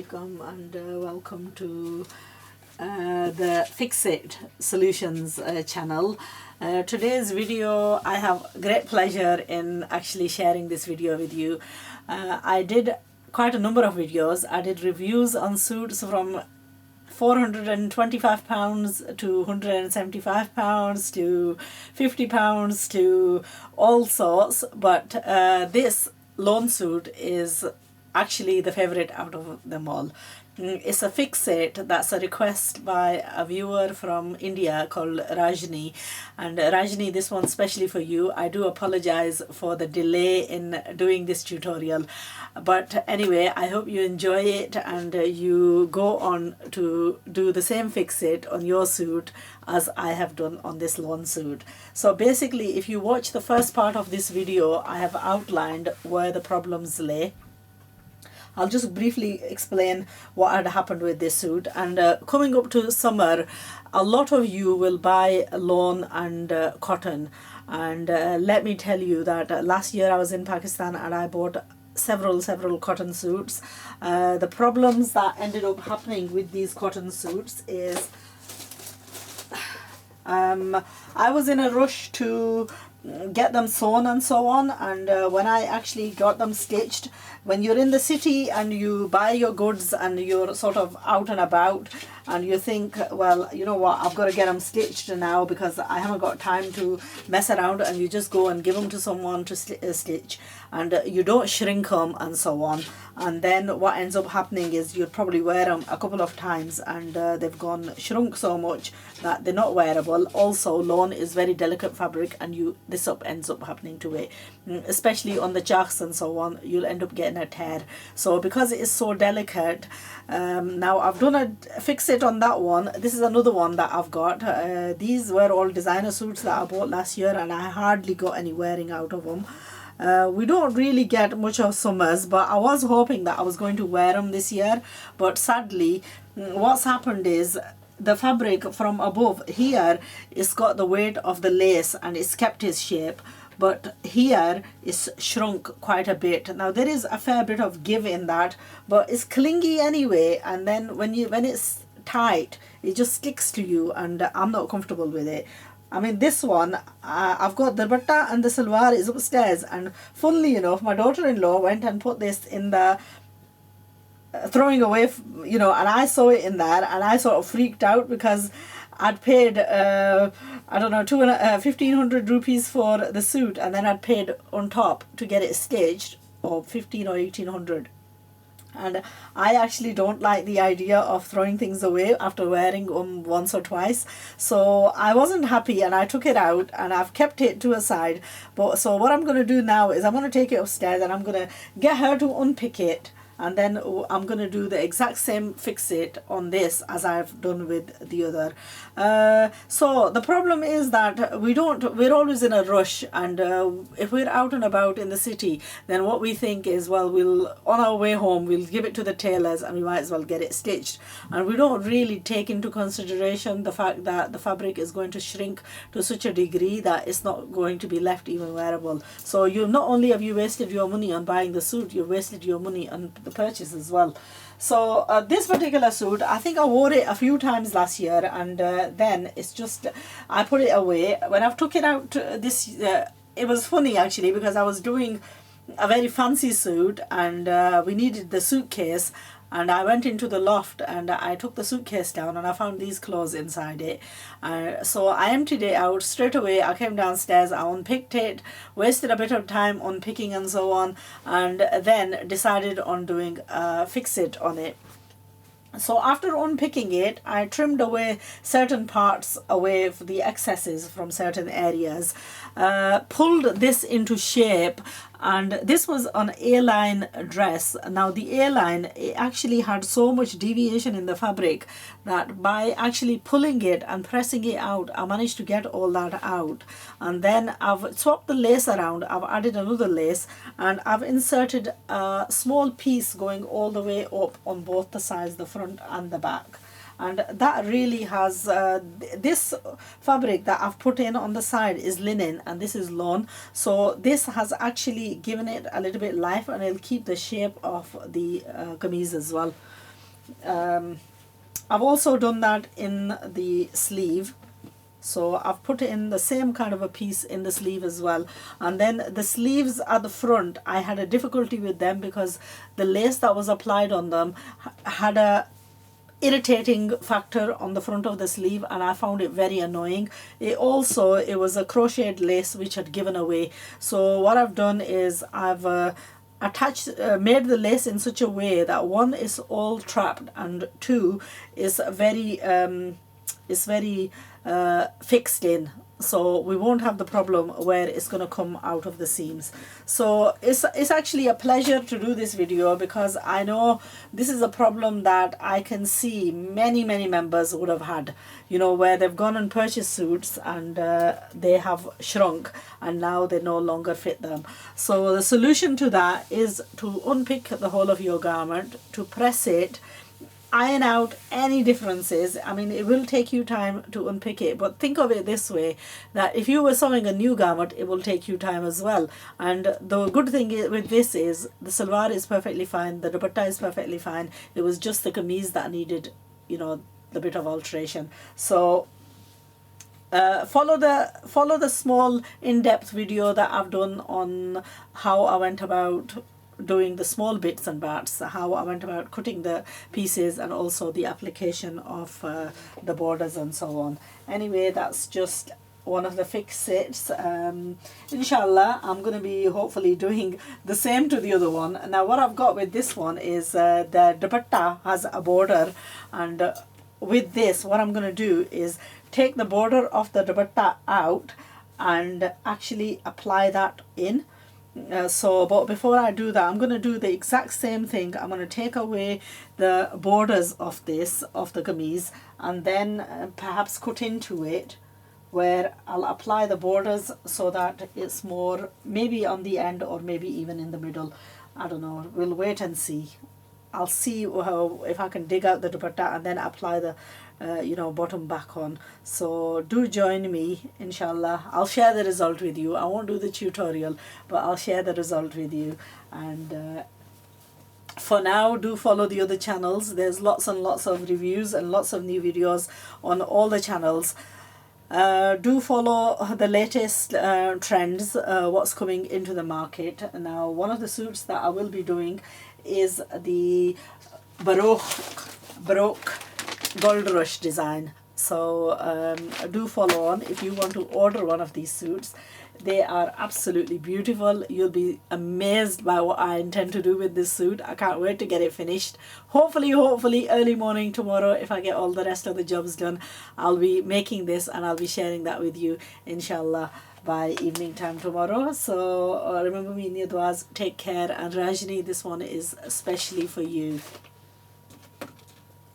alaikum and welcome to the Fix It Solutions channel. Today's video, I have great pleasure in actually sharing this video with you. I did quite a number of videos. I did reviews on suits from £425 to £175 to £50 to all sorts, but this lawn suit is actually the favorite out of them all. It's a fix it that's a request by a viewer from India called Rajni, and Rajni, this one's specially for you. I do apologize for the delay in doing this tutorial, but anyway, I hope you enjoy it and you go on to do the same fix it on your suit as I have done on this lawn suit. So basically, if you watch the first part of this video, I have outlined where the problems lay. I'll just briefly explain what had happened with this suit. And coming up to summer, a lot of you will buy lawn and cotton. And let me tell you that last year I was in Pakistan and I bought several cotton suits. The problems that ended up happening with these cotton suits is I was in a rush to get them sewn and so on, and when I actually got them stitched, when you're in the city and you buy your goods and you're sort of out and about and you think, well, you know what, I've got to get them stitched now because I haven't got time to mess around, and you just go and give them to someone to stitch, and you don't shrink them and so on. And then what ends up happening is you'll probably wear them a couple of times and they've gone shrunk so much that they're not wearable. Also, lawn is very delicate fabric, and this ends up happening to it, especially on the jacks and so on. You'll end up getting a tear. So because it is so delicate, now I've done a fix it on that one. This is another one that I've got. These were all designer suits that I bought last year, and I hardly got any wearing out of them. We don't really get much of summers, but I was hoping that I was going to wear them this year. But sadly, what's happened is the fabric from above here, it's got the weight of the lace and it's kept its shape, but here it's shrunk quite a bit. Now there is a fair bit of give in that, but it's clingy anyway, and then when it's tight, it just sticks to you, and I'm not comfortable with it. I mean, this one, I've got the dupatta and the salwar is upstairs, and funnily enough, my daughter-in-law went and put this in the throwing away, and I saw it in there, and I sort of freaked out because I'd paid, I don't know, 1,500 rupees for the suit, and then I'd paid on top to get it staged, or 15 or 1,800. And I actually don't like the idea of throwing things away after wearing them once or twice. So I wasn't happy, and I took it out and I've kept it to a side. But so what I'm going to do now is I'm going to take it upstairs and I'm going to get her to unpick it. And then I'm going to do the exact same fix it on this as I've done with the other. So the problem is that we're always in a rush, and if we're out and about in the city, then what we think is, well, on our way home, we'll give it to the tailors and we might as well get it stitched. And we don't really take into consideration the fact that the fabric is going to shrink to such a degree that it's not going to be left even wearable. So not only have you wasted your money on buying the suit, you've wasted your money on the purchase as well. So this particular suit, I think I wore it a few times last year, and then it's just, I put it away. When I've took it out it was funny actually, because I was doing a very fancy suit, and we needed the suitcase, and I went into the loft and I took the suitcase down and I found these clothes inside it. So I emptied it out straight away. I came downstairs, I unpicked it, wasted a bit of time unpicking and so on, and then decided on doing a fix it on it. So after unpicking it, I trimmed away certain parts away for the excesses from certain areas, pulled this into shape, and this was an A-line dress. Now the A-line, it actually had so much deviation in the fabric that by actually pulling it and pressing it out, I managed to get all that out. And then I've swapped the lace around, I've added another lace, and I've inserted a small piece going all the way up on both the sides, the front and the back. And that really has this fabric that I've put in on the side is linen, and this is lawn, so this has actually given it a little bit life, and it'll keep the shape of the kameez as well. I've also done that in the sleeve. So I've put in the same kind of a piece in the sleeve as well. And then the sleeves at the front, I had a difficulty with them because the lace that was applied on them had a irritating factor on the front of the sleeve, and I found it very annoying. It was a crocheted lace which had given away. So what I've done is I've made the lace in such a way that one is all trapped and two is very fixed in, so we won't have the problem where it's going to come out of the seams. So it's actually a pleasure to do this video, because I know this is a problem that I can see many members would have had, you know, where they've gone and purchased suits and they have shrunk and now they no longer fit them. So the solution to that is to unpick the whole of your garment, to press it, iron out any differences. I mean, it will take you time to unpick it, but think of it this way, that if you were sewing a new garment, it will take you time as well. And the good thing with this is the salwar is perfectly fine, the dupatta is perfectly fine. It was just the kameez that needed, you know, the bit of alteration. So follow the small in-depth video that I've done on how I went about doing the small bits and bats, how I went about cutting the pieces, and also the application of the borders and so on. Anyway, that's just one of the fix-its. Inshallah, I'm going to be hopefully doing the same to the other one. Now what I've got with this one is the dupatta has a border, and with this what I'm going to do is take the border of the dupatta out and actually apply that in. But before I do that, I'm going to do the exact same thing. I'm going to take away the borders of the kameez, and then perhaps cut into it, where I'll apply the borders so that it's more maybe on the end or maybe even in the middle. I don't know, we'll wait and see. I'll see if I can dig out the dupatta and then apply the bottom back on. So do join me, inshallah. I'll share the result with you. I won't do the tutorial, but I'll share the result with you. And for now, do follow the other channels. There's lots and lots of reviews and lots of new videos on all the channels. Do follow the latest trends, what's coming into the market. Now, one of the suits that I will be doing is the Baroque Gold Rush design. So do follow on if you want to order one of these suits. They are absolutely beautiful. You'll be amazed by what I intend to do with this suit. I can't wait to get it finished. Hopefully early morning tomorrow, if I get all the rest of the jobs done, I'll be making this and I'll be sharing that with you, inshallah, by evening time tomorrow. So remember me in your duas. Take care. And Rajni, this one is especially for you.